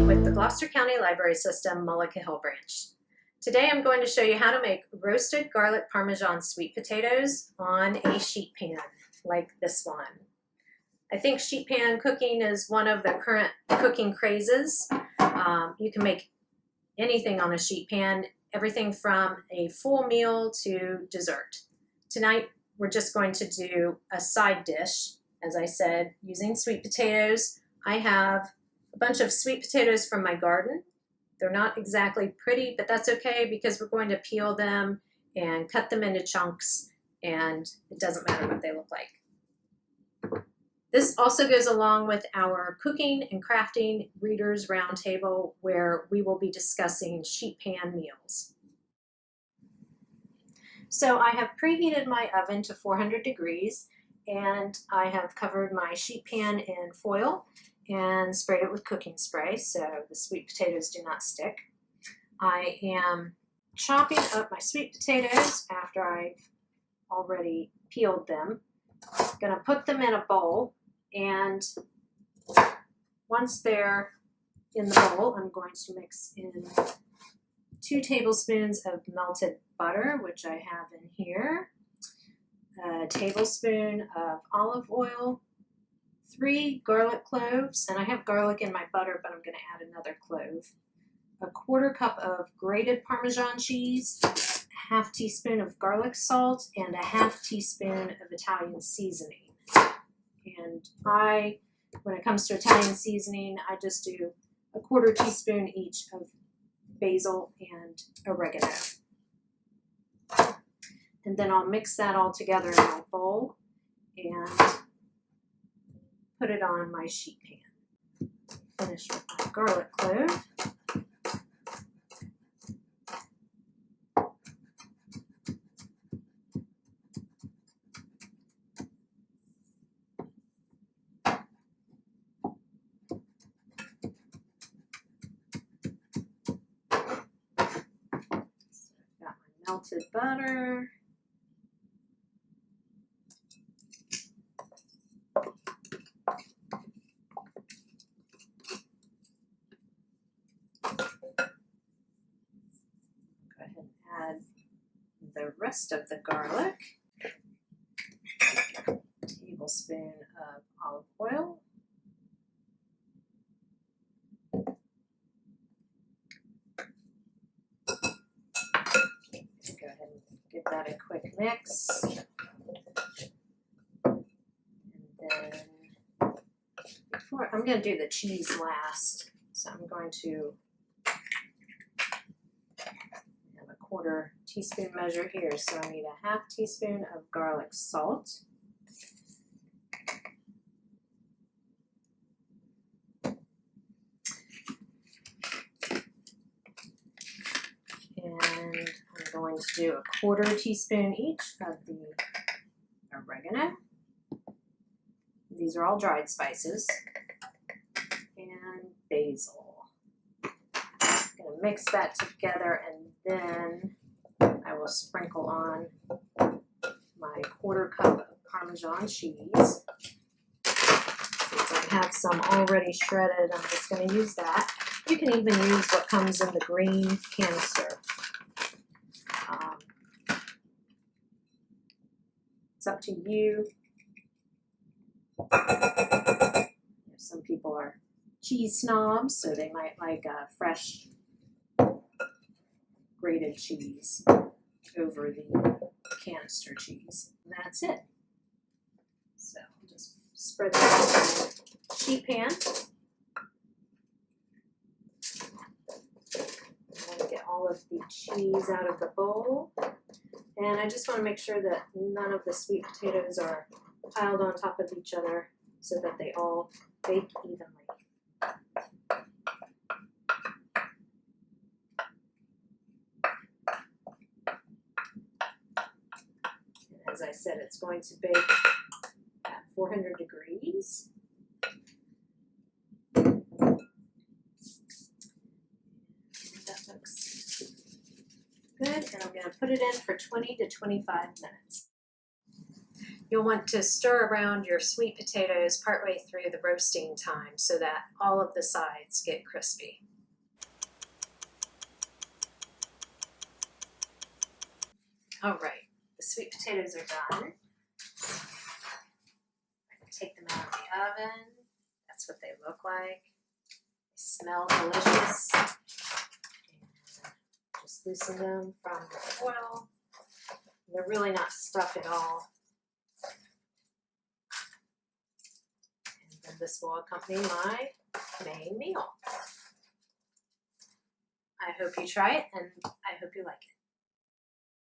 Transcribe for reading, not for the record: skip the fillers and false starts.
with the Gloucester County Library System, Mullica Hill branch. Today I'm going to show you how to make roasted garlic parmesan sweet potatoes on a sheet pan like this one. I think sheet pan cooking is one of the current cooking crazes. You can make anything on a sheet pan, everything from a full meal to dessert. Tonight we're just going to do a side dish, as I said, using sweet potatoes. I have a bunch of sweet potatoes from my garden. They're not exactly pretty, but that's okay because we're going to peel them and cut them into chunks, and it doesn't matter what they look like. This also goes along with our cooking and crafting readers roundtable, where we will be discussing sheet pan meals. So I have preheated my oven to 400 degrees, and I have covered my sheet pan in foil and sprayed it with cooking spray so the sweet potatoes do not stick. I am chopping up my sweet potatoes after I've already peeled them. I'm going to put them in a bowl, and once they're in the bowl, I'm going to mix in 2 tablespoons of melted butter, which I have in here, a tablespoon of olive oil, 3 garlic cloves, and I have garlic in my butter, but I'm going to add another clove, a 1/4 cup of grated Parmesan cheese, a 1/2 teaspoon of garlic salt, and a 1/2 teaspoon of Italian seasoning. And when it comes to Italian seasoning, I just do a 1/4 teaspoon each of basil and oregano. And then I'll mix that all together in my bowl and put it on my sheet pan. Finish with my garlic clove. So I've got my melted butter. Add the rest of the garlic, a tablespoon of olive oil, go ahead and give that a quick mix, and then I'm going to do the cheese last, so I'm going to have a 1/4 teaspoon measure here, so I need a 1/2 teaspoon of garlic salt, and I'm going to do a 1/4 teaspoon each of the oregano. These are all dried spices, and basil. I'm going to mix that together, and then I will sprinkle on my 1/4 cup of Parmesan cheese. Since I have some already shredded, I'm just going to use that. You can even use what comes in the green canister. It's up to you. Some people are cheese snobs, so they might like a fresh grated cheese over the canister cheese. And that's it. So I'll just spread that on my sheet pan. I want to get all of the cheese out of the bowl. And I just want to make sure that none of the sweet potatoes are piled on top of each other so that they all bake evenly. And as I said, it's going to bake at 400 degrees. That looks good, and I'm going to put it in for 20 to 25 minutes. You'll want to stir around your sweet potatoes partway through the roasting time so that all of the sides get crispy. All right, the sweet potatoes are done. I can take them out of the oven. That's what they look like. They smell delicious. And just loosen them from the foil. They're really not stuck at all. And then this will accompany my main meal. I hope you try it, and I hope you like it.